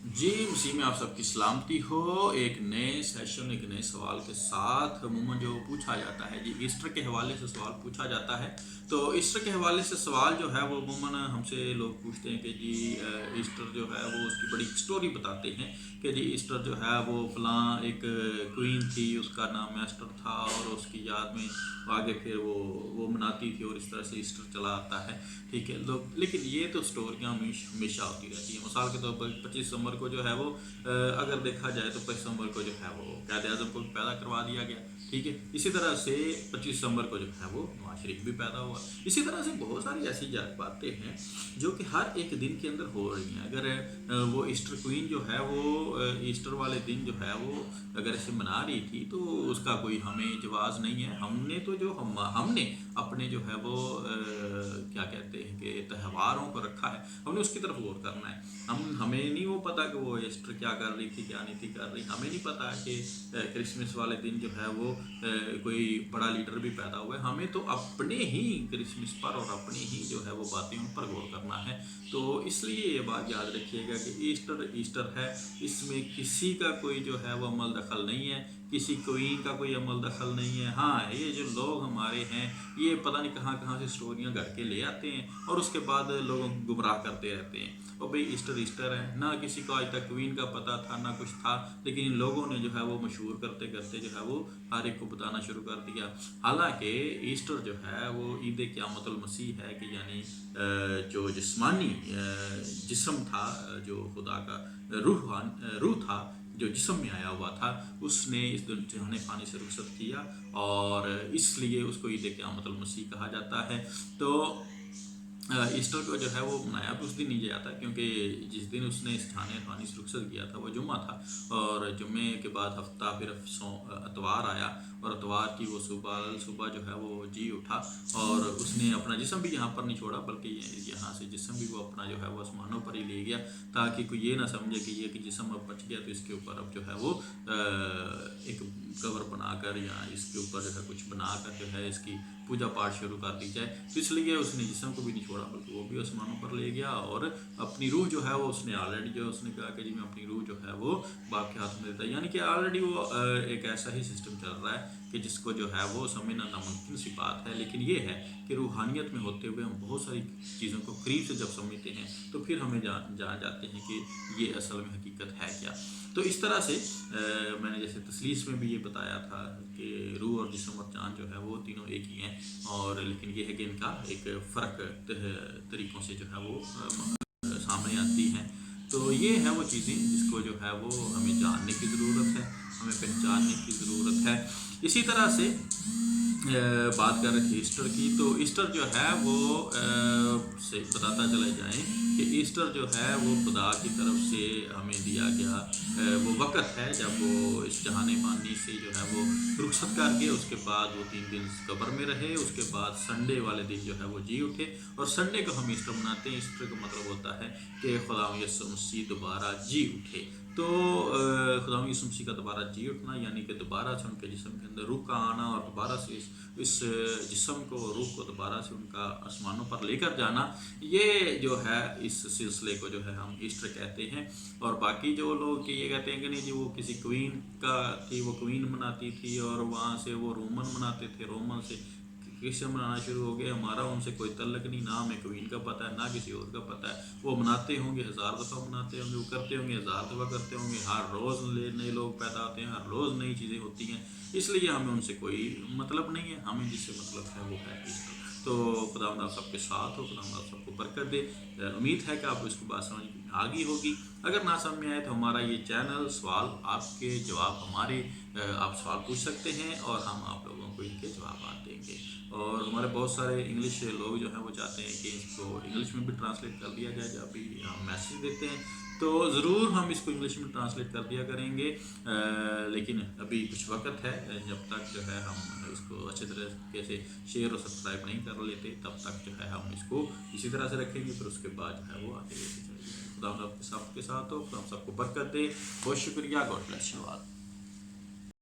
जी, मसीह में आप सबकी सलामती हो। एक नए सेशन, एक नए सवाल के साथ अमूमन जो पूछा जाता है जी, ईस्टर के हवाले से सवाल पूछा जाता है। तो ईस्टर के हवाले से सवाल जो है वो अमूमन हमसे लोग पूछते हैं कि जी ईस्टर जो है वो उसकी बड़ी स्टोरी बताते हैं कि जी ईस्टर जो है वो फलां एक क्वीन थी, उसका नाम एस्टर था और उसकी याद में आगे फिर वो मनाती थी और इस तरह से ईस्टर चला आता है। ठीक है लोग, लेकिन ये तो स्टोरियाँ हमेशा होती रहती हैं। मिसाल के तौर पर 25 दिसंबर को जो है वो अगर देखा जाए तो 25 दिसंबर को जो है वो कायद आज़म को भी पैदा करवा दिया गया। ठीक है, इसी तरह से 25 दिसंबर को जो है वो नवाज शरीफ भी पैदा हुआ। इसी तरह से बहुत सारी ऐसी बातें हैं जो कि हर एक दिन के अंदर हो रही हैं। अगर वो ईस्टर क्वीन जो है वो ईस्टर वाले दिन जो है वो अगर इसे मना रही थी तो उसका कोई हमें जवाब नहीं है। हमने तो जो हमने अपने जो है वो क्या कहते हैं कि त्योहारों को रखा है, हमने उसकी तरफ गौर करना है। हमें नहीं वो पता कि वो ईस्टर क्या कर रही थी, क्या नहीं थी कर रही। हमें नहीं पता कि क्रिसमस वाले दिन जो है वो कोई बड़ा लीडर भी पैदा हुआ है। हमें तो अपने ही क्रिसमस पर और अपनी ही जो है वो बातें उन पर गौर करना है। तो इसलिए ये बात याद रखिएगा कि ईस्टर ईस्टर है, इसमें किसी का कोई जो है वो अमल दखल नहीं है, किसी क्वीन का कोई अमल दखल नहीं है। हाँ, ये जो लोग हमारे हैं ये पता नहीं कहाँ कहाँ से स्टोरियाँ गढ़ के ले आते हैं और उसके बाद लोगों को गुमराह करते रहते हैं। और भाई ईस्टर ईस्टर है ना, किसी को आज तक क्वीन का पता था ना कुछ था, लेकिन इन लोगों ने जो है वो मशहूर करते करते जो है वो हर एक को बताना शुरू कर दिया। हालांकि ईस्टर जो है वो ईद क़यामतुल मसीह है कि यानी जो जिस्मानी जिस्म था, जो खुदा का रूह था जो जिस्म में आया हुआ था, उसने इस जहाने पानी से रुखसत किया और इसलिए उसको ईद क़यामतुल मसीह कहा जाता है। तो ईस्टर को जो है वो मनाया भी उस दिन नहीं जाता, क्योंकि जिस दिन उसने इस जहाने पानी से रुखसत किया था वो जुम्मा था और जुम्मे के बाद हफ्ता फिर अतवार आया और अतवार की वो सुबह जो है वो जी उठा और उसने अपना जिस्म भी यहाँ पर नहीं छोड़ा, बल्कि यहाँ से जिस्म भी वो अपना जो है वो आसमानों पर ही ले गया, ताकि कोई ये ना समझे कि ये कि जिस्म अब बच गया तो इसके ऊपर अब जो है वो एक कवर बनाकर या इसके ऊपर जो है कुछ बनाकर जो है इसकी पूजा पाठ शुरू कर दी जाए। तो इसलिए उसने जिस्म को भी नहीं छोड़ा बल्कि वो भी आसमानों पर ले गया और अपनी रूह जो है वो उसने ऑलरेडी जो उसने कहा कि जी मैं अपनी रूह जो है वो बाप के हाथ में देता है। यानी कि ऑलरेडी वो एक ऐसा ही सिस्टम चल रहा है कि जिसको जो है वो समझना नामुमकिन सी बात है। लेकिन ये है कि रूहानियत में होते हुए हम बहुत सारी चीज़ों को करीब से जब समझते हैं तो फिर हमें जान जाते हैं कि ये असल में हकीकत है क्या। तो इस तरह से मैंने जैसे तसलीस में भी ये बताया था कि रूह और जिस्म और जान जो है वो तीनों एक ही हैं, और लेकिन ये है कि इनका एक फ़र्क तरीक़ों से जो है वो सामने आती हैं। तो ये है वो चीज़ें जिसको जो है वो हमें जानने की ज़रूरत है, हमें पहचानने की ज़रूरत है। इसी तरह से बात कर रहे थे ईस्टर की, तो ईस्टर जो है वो से बताता चले जाएं कि ईस्टर जो है वो खुदा की तरफ से हमें दिया गया वो वक़्त है जब वो इस जहाने मानी से जो है वो रुखसत करके उसके बाद वो 3 दिन कब्र में रहे। उसके बाद संडे वाले दिन जो है वो जी उठे और संडे को हम ईस्टर मनाते हैं। ईस्टर का मतलब होता है कि खुदा यीशु मसीह दोबारा जी उठे। तो खुदा यीशु मसीह का दोबारा जी उठना यानी कि दोबारा से उनके जिस्म के अंदर रूह का आना और दोबारा से इस जिस्म को, रूह को दोबारा से उनका आसमानों पर लेकर जाना, ये जो है इस सिलसिले को जो है हम ईस्टर कहते हैं। और बाकी जो लोग ये कहते हैं कि नहीं जी वो किसी क्वीन का थी, वो क्वीन मनाती थी और वहाँ से वो रोमन मनाते थे, रोमन से क्रिश्चियन मनाना शुरू हो गए। हमारा उनसे कोई तल्लक नहीं, ना हमें क्वीन का पता है ना किसी और का पता है। वो मनाते होंगे 1000 दफ़ा मनाते होंगे, वो करते होंगे 1000 दफ़ा करते होंगे। हर रोज़ नए लोग पैदा होते हैं, हर रोज़ नई चीज़ें होती हैं, इसलिए हमें उनसे कोई मतलब नहीं है। हमें जिससे मतलब है वो है ईस्टर। तो खुदावंद आप सबके साथ हो, खुदावंद आप सबको बरकत दे। उम्मीद है कि आपको इसकी बात समझ में आ गई होगी। अगर ना समझ में आए तो हमारा ये चैनल सवाल आपके जवाब हमारे आप सवाल पूछ सकते हैं और हम आप लोगों को इनके जवाब देंगे। और हमारे बहुत सारे इंग्लिश लोग जो हैं वो चाहते हैं कि इसको इंग्लिश में भी ट्रांसलेट कर दिया जाए। जब भी हम मैसेज देते हैं तो ज़रूर हम इसको इंग्लिश में ट्रांसलेट कर दिया करेंगे, लेकिन अभी कुछ वक्त है, जब तक जो है हम इसको अच्छे तरीके से शेयर और सब्सक्राइब नहीं कर लेते तब तक जो है हम इसको इसी तरह से रखेंगे। फिर उसके बाद जो है वो आगे लेके चलेंगे। खुदा आपके साथ हो, खुदा सबको बरकत दे। बहुत शुक्रिया। God bless you all.